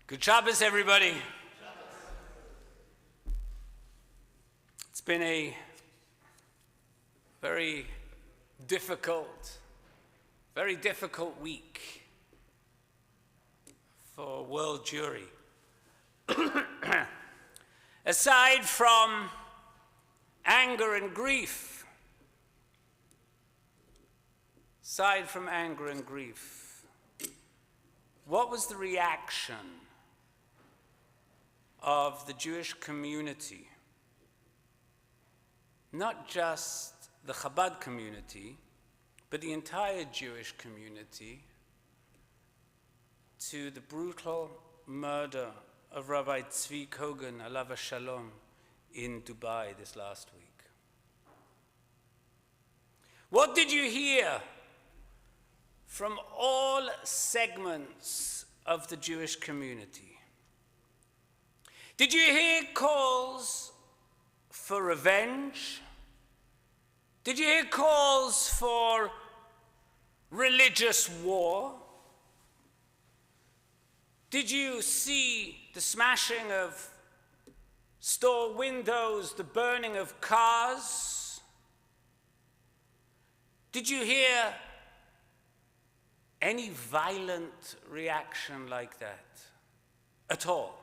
Good Shabbos, everybody. It's been a very difficult week for world Jewry. Aside from anger and grief, what was the reaction of the Jewish community? Not just the Chabad community, but the entire Jewish community to the brutal murder of Rabbi Zvi Kogan, alav shalom, in Dubai this last week. What did you hear from all segments of the Jewish community? Did you hear calls for revenge? Did you hear calls for religious war? Did you see the smashing of store windows, the burning of cars? Did you hear any violent reaction like that at all?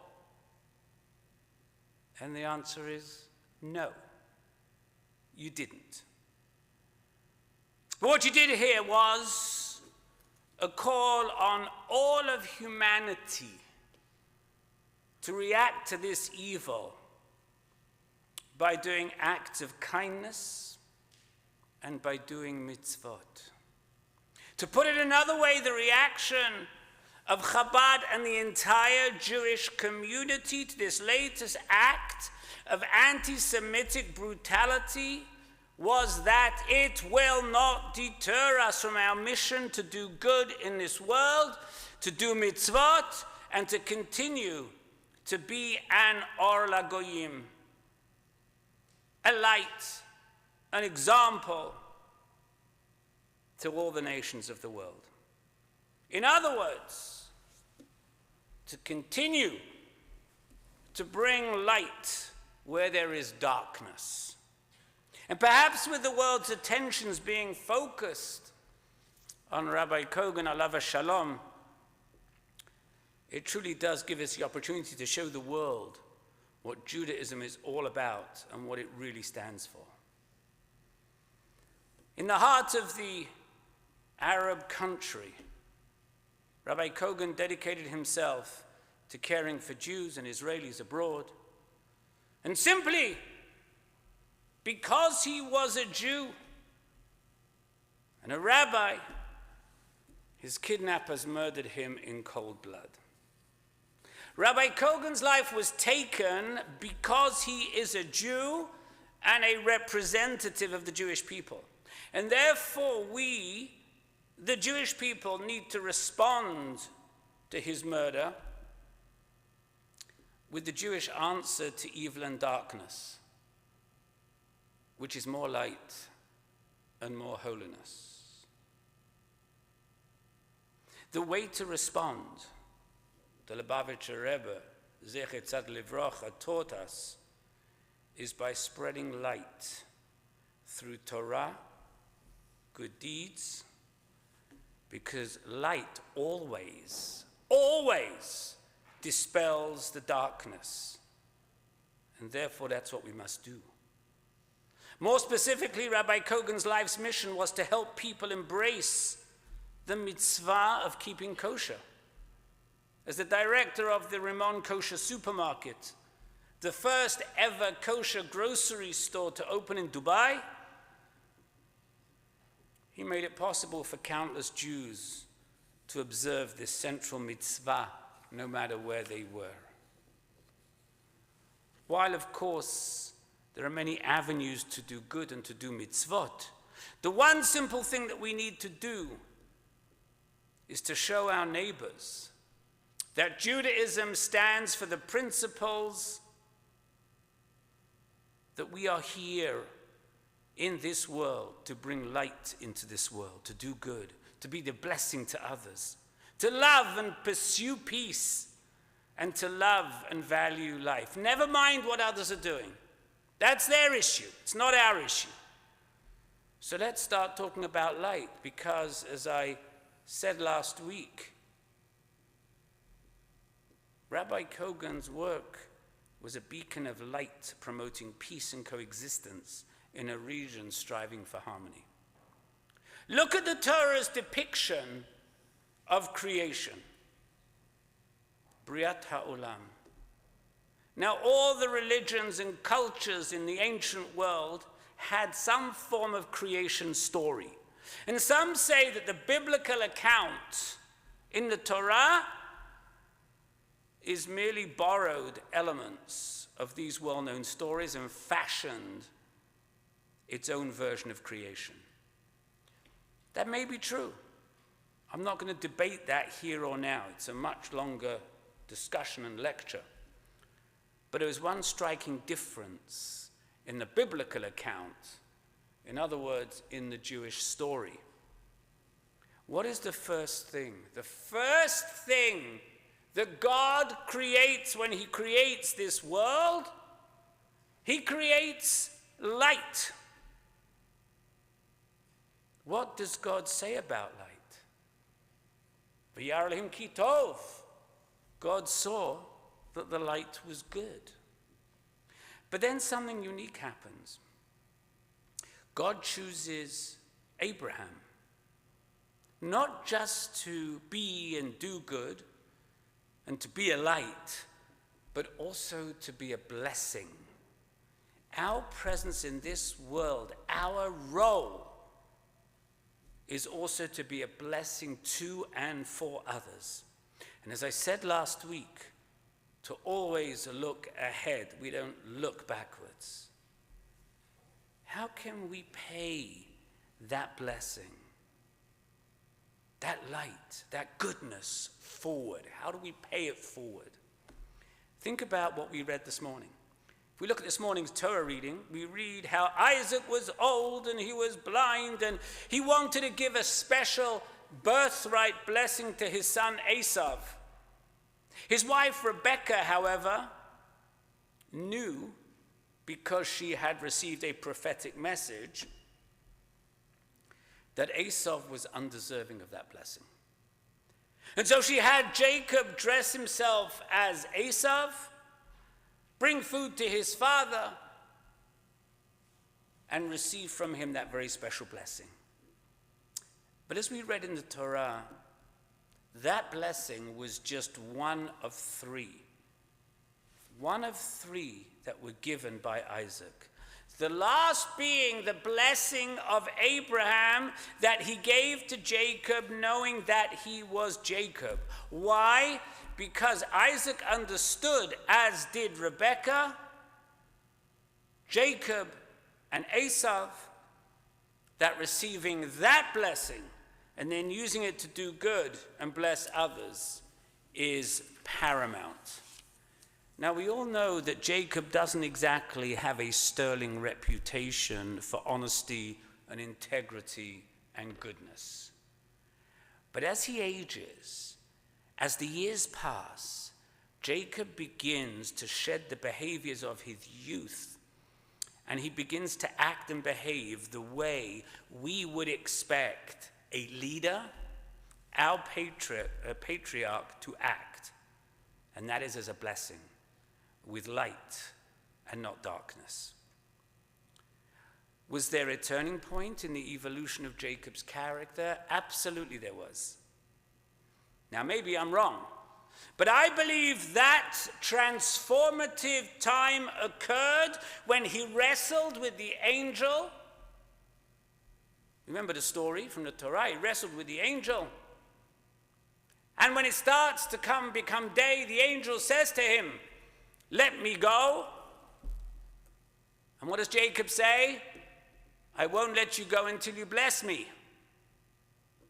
And the answer is no, you didn't. But what you did hear was a call on all of humanity to react to this evil by doing acts of kindness and by doing mitzvot. To put it another way, the reaction of Chabad and the entire Jewish community to this latest act of anti-Semitic brutality was that it will not deter us from our mission to do good in this world, to do mitzvot, and to continue to be an or lagoyim, a light, an example to all the nations of the world. In other words, to continue to bring light where there is darkness. And perhaps with the world's attentions being focused on Rabbi Kogan, alav shalom, it truly does give us the opportunity to show the world what Judaism is all about and what it really stands for. In the heart of the Arab country, Rabbi Kogan dedicated himself to caring for Jews and Israelis abroad. And simply because he was a Jew and a rabbi, his kidnappers murdered him in cold blood. Rabbi Kogan's life was taken because he is a Jew and a representative of the Jewish people. And therefore we, the Jewish people, need to respond to his murder with the Jewish answer to evil and darkness, which is more light and more holiness. The way to respond, the Lubavitcher Rebbe, Zecher Tzad Livrocha, taught us, is by spreading light through Torah, good deeds, because light always dispels the darkness. And therefore, that's what we must do. More specifically, Rabbi Kogan's life's mission was to help people embrace the mitzvah of keeping kosher. As the director of the Rimon Kosher Supermarket, the first ever kosher grocery store to open in Dubai, he made it possible for countless Jews to observe this central mitzvah no matter where they were. While, of course, there are many avenues to do good and to do mitzvot, the one simple thing that we need to do is to show our neighbors that Judaism stands for the principles that we are here in this world to bring light into this world, to do good, to be the blessing to others, to love and pursue peace, and to love and value life. Never mind what others are doing. That's their issue. It's not our issue. So let's start talking about light, because as I said last week, Rabbi Kogan's work was a beacon of light promoting peace and coexistence in a region striving for harmony. Look at the Torah's depiction of creation. Briat ha'olam. Now, all the religions and cultures in the ancient world had some form of creation story. And some say that the biblical account in the Torah is merely borrowed elements of these well-known stories and fashioned its own version of creation. That may be true. I'm not going to debate that here or now. It's a much longer discussion and lecture. But there is one striking difference in the biblical account, in other words, in the Jewish story. What is the first thing? The first thing that God creates when he creates this world, he creates light. What does God say about light? V'yar Elohim ki tov. God saw that the light was good. But then something unique happens. God chooses Abraham, not just to be and do good and to be a light, but also to be a blessing. Our presence in this world, our role, is also to be a blessing to and for others. And as I said last week, to always look ahead. We don't look backwards. How can we pay that blessing, that light, that goodness forward? How do we pay it forward? Think about what we read this morning. If we look at this morning's Torah reading, we read how Isaac was old and he was blind and he wanted to give a special birthright blessing to his son Esau. His wife Rebekah, however, knew, because she had received a prophetic message, that Esau was undeserving of that blessing. And so she had Jacob dress himself as Esau, bring food to his father, and receive from him that very special blessing. But as we read in the Torah, that blessing was just one of three. One of three that were given by Isaac. The last being the blessing of Abraham that he gave to Jacob, knowing that he was Jacob. Why? Because Isaac understood, as did Rebekah, Jacob, and Esau, that receiving that blessing and then using it to do good and bless others is paramount. Now, we all know that Jacob doesn't exactly have a sterling reputation for honesty and integrity and goodness. But as he ages, as the years pass, Jacob begins to shed the behaviors of his youth, and he begins to act and behave the way we would expect a leader, our patriarch, to act, and that is as a blessing, with light and not darkness. Was there a turning point in the evolution of Jacob's character? Absolutely there was. Now maybe I'm wrong, but I believe that transformative time occurred when he wrestled with the angel. Remember the story from the Torah? He wrestled with the angel. And when it starts to become day, the angel says to him, "Let me go." And what does Jacob say? "I won't let you go until you bless me."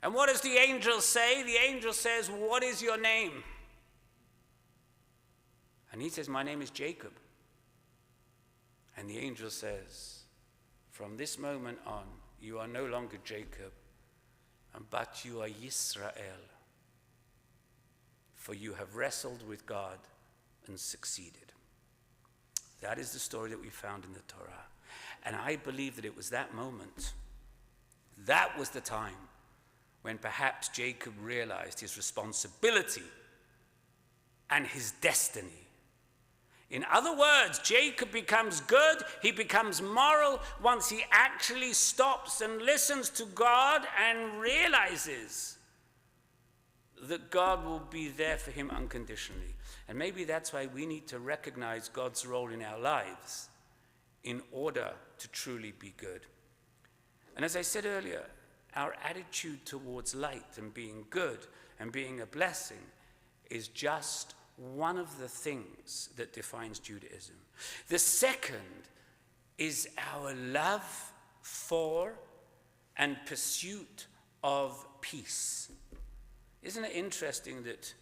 And what does the angel say? The angel says, "What is your name?" And he says, "My name is Jacob." And the angel says, "From this moment on, you are no longer Jacob, but you are Yisrael. For you have wrestled with God and succeeded. That is the story that we found in the Torah. And I believe that it was that moment, that was the time when perhaps Jacob realized his responsibility and his destiny. In other words, Jacob becomes good, he becomes moral once he actually stops and listens to God and realizes that God will be there for him unconditionally. And maybe that's why we need to recognize God's role in our lives in order to truly be good. And as I said earlier, our attitude towards light and being good and being a blessing is just one of the things that defines Judaism. The second is our love for and pursuit of peace. Isn't it interesting that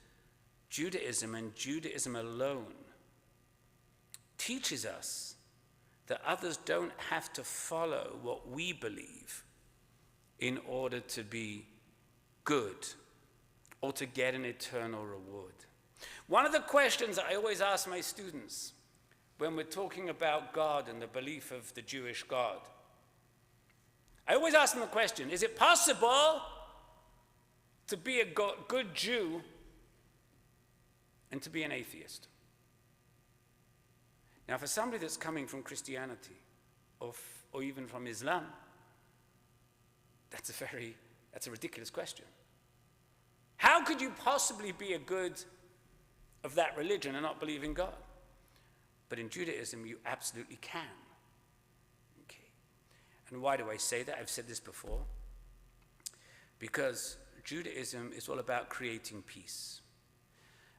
Judaism and Judaism alone teaches us that others don't have to follow what we believe in order to be good or to get an eternal reward. One of the questions I always ask my students when we're talking about God and the belief of the Jewish God, I always ask them the question, is it possible to be a good Jew and to be an atheist? Now, for somebody that's coming from Christianity or even from Islam, that's a ridiculous question. How could you possibly be a good of that religion and not believe in God? But in Judaism, you absolutely can. Okay. And why do I say that? I've said this before. Because Judaism is all about creating peace.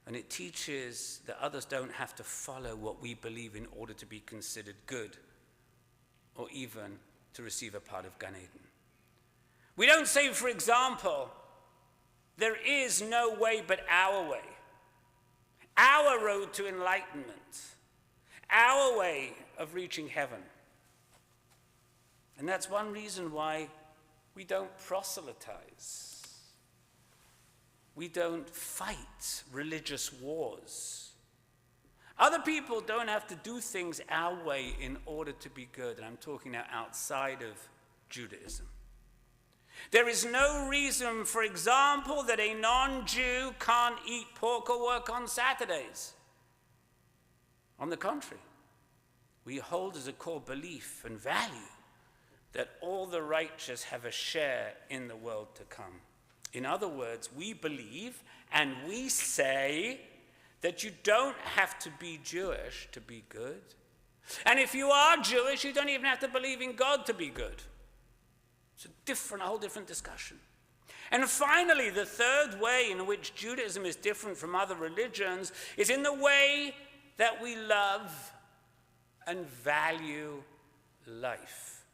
And it teaches that others don't have to follow what we believe in order to be considered good or even to receive a part of Gan Eden. We don't say, for example, there is no way but our way, our road to enlightenment, our way of reaching heaven. And that's one reason why we don't proselytize. We don't fight religious wars. Other people don't have to do things our way in order to be good. And I'm talking now outside of Judaism. There is no reason, for example, that a non-Jew can't eat pork or work on Saturdays. On the contrary, we hold as a core belief and value that all the righteous have a share in the world to come. In other words, we believe and we say that you don't have to be Jewish to be good. And if you are Jewish, you don't even have to believe in God to be good. It's a whole different discussion. And finally, the third way in which Judaism is different from other religions is in the way that we love and value life.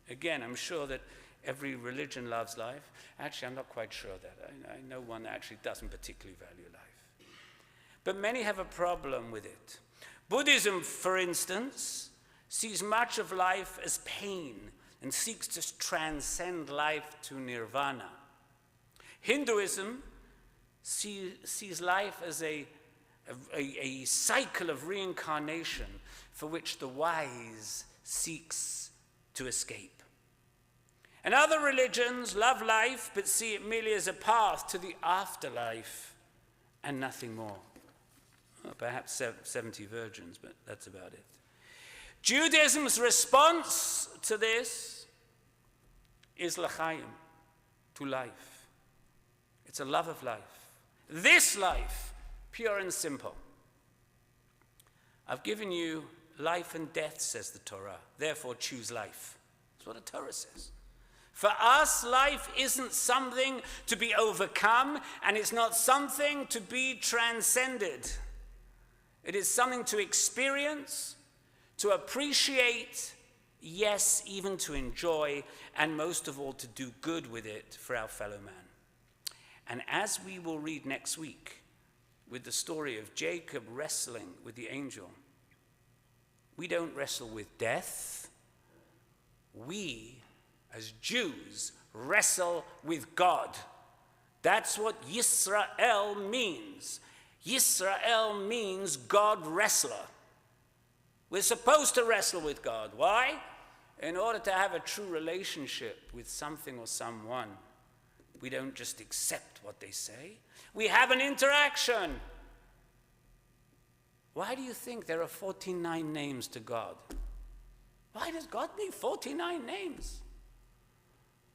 Again, I'm sure that every religion loves life. Actually, I'm not quite sure of that. I know one that actually doesn't particularly value life. But many have a problem with it. Buddhism, for instance, sees much of life as pain and seeks to transcend life to nirvana. Hinduism sees life as a cycle of reincarnation for which the wise seeks to escape. And other religions love life but see it merely as a path to the afterlife and nothing more. Well, perhaps 70 virgins, but that's about it. Judaism's response to this is l'chaim, to life. It's a love of life. This life, pure and simple. I've given you life and death, says the Torah. Therefore, choose life. That's what the Torah says. For us, life isn't something to be overcome, and it's not something to be transcended. It is something to experience, to appreciate, yes, even to enjoy, and most of all, to do good with it for our fellow man. And as we will read next week with the story of Jacob wrestling with the angel, we don't wrestle with death. We, as Jews, wrestle with God. That's what Yisrael means. Yisrael means God wrestler. We're supposed to wrestle with God. Why? In order to have a true relationship with something or someone, we don't just accept what they say. We have an interaction. Why do you think there are 49 names to God? Why does God need 49 names?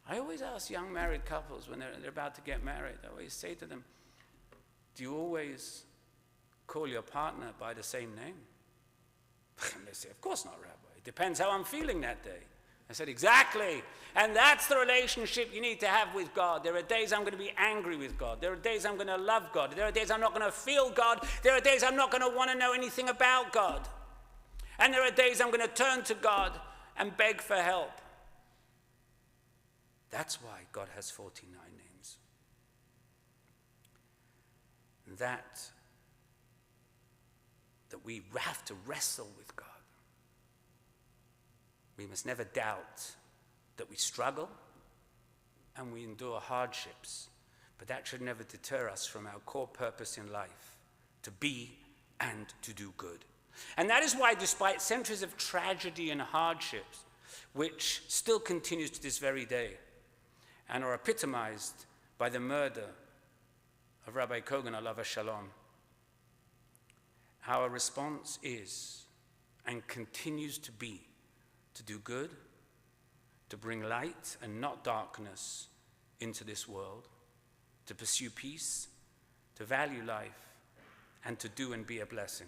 I always ask young married couples when they're about to get married, I always say to them, do you always call your partner by the same name? And they say, of course not, Rabbi. It depends how I'm feeling that day. I said, exactly. And that's the relationship you need to have with God. There are days I'm going to be angry with God. There are days I'm going to love God. There are days I'm not going to feel God. There are days I'm not going to want to know anything about God. And there are days I'm going to turn to God and beg for help. That's why God has 49 names. That we have to wrestle with God. We must never doubt that we struggle and we endure hardships, but that should never deter us from our core purpose in life, to be and to do good. And that is why, despite centuries of tragedy and hardships, which still continues to this very day, and are epitomized by the murder of Rabbi Kogan, alav shalom, our response is and continues to be to do good, to bring light and not darkness into this world, to pursue peace, to value life, and to do and be a blessing.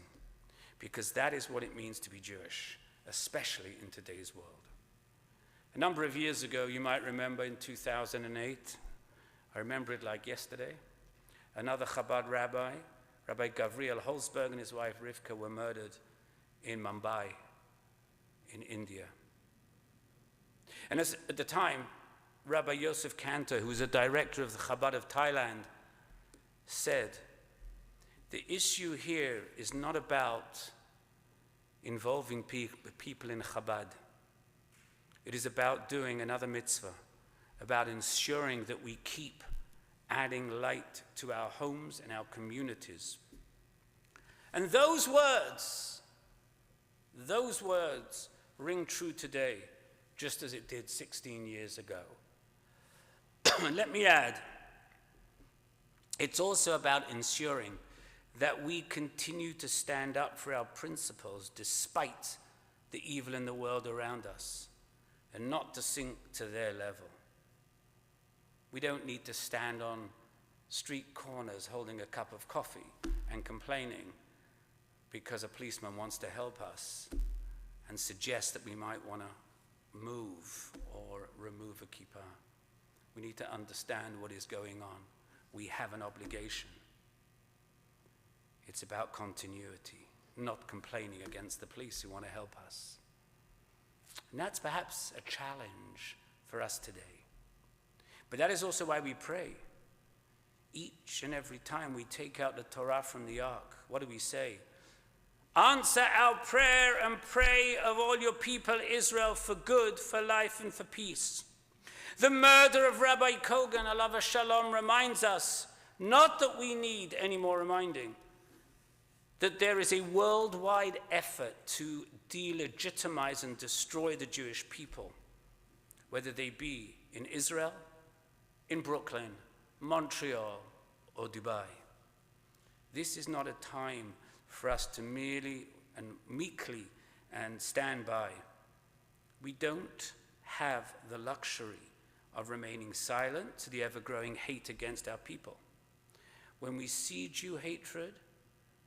Because that is what it means to be Jewish, especially in today's world. A number of years ago, you might remember in 2008, I remember it like yesterday, another Chabad rabbi, Rabbi Gavriel Holzberg and his wife Rivka were murdered in Mumbai, in India. And at the time, Rabbi Yosef Kantor, who was a director of the Chabad of Thailand, said, the issue here is not about involving people in Chabad. It is about doing another mitzvah, about ensuring that we keep adding light to our homes and our communities. And those words ring true today, just as it did 16 years ago. And let me add, it's also about ensuring that we continue to stand up for our principles despite the evil in the world around us, and not to sink to their level. We don't need to stand on street corners holding a cup of coffee and complaining because a policeman wants to help us and suggest that we might want to move or remove a kippah. We need to understand what is going on. We have an obligation. It's about continuity, not complaining against the police who want to help us. And that's perhaps a challenge for us today. But that is also why we pray. Each and every time we take out the Torah from the ark, what do we say? Answer our prayer and pray of all your people Israel for good, for life, and for peace. The murder of Rabbi Kogan, alav shalom, reminds us not that we need any more reminding, that there is a worldwide effort to delegitimize and destroy the Jewish people, whether they be in Israel, in Brooklyn, Montreal, or Dubai. This is not a time for us to merely and meekly and stand by. We don't have the luxury of remaining silent to the ever-growing hate against our people. When we see Jew hatred,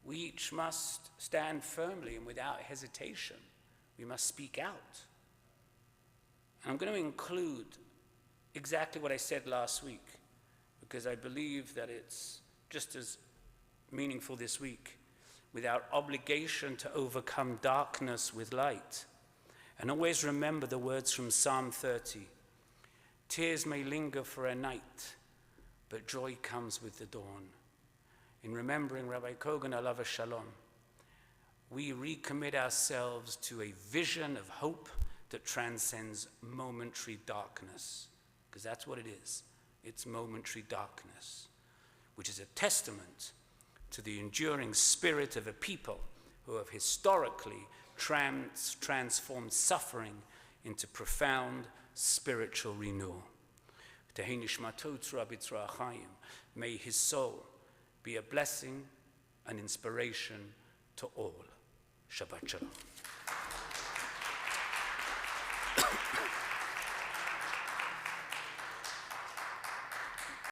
we each must stand firmly and without hesitation. We must speak out. And I'm going to include exactly what I said last week, because I believe that it's just as meaningful this week, with our obligation to overcome darkness with light. And always remember the words from Psalm 30. Tears may linger for a night, but joy comes with the dawn. In remembering Rabbi Kogan, alav shalom, we recommit ourselves to a vision of hope that transcends momentary darkness, because that's what it is. It's momentary darkness, which is a testament to the enduring spirit of a people who have historically transformed suffering into profound spiritual renewal. May his soul be a blessing and inspiration to all. Shabbat Shalom.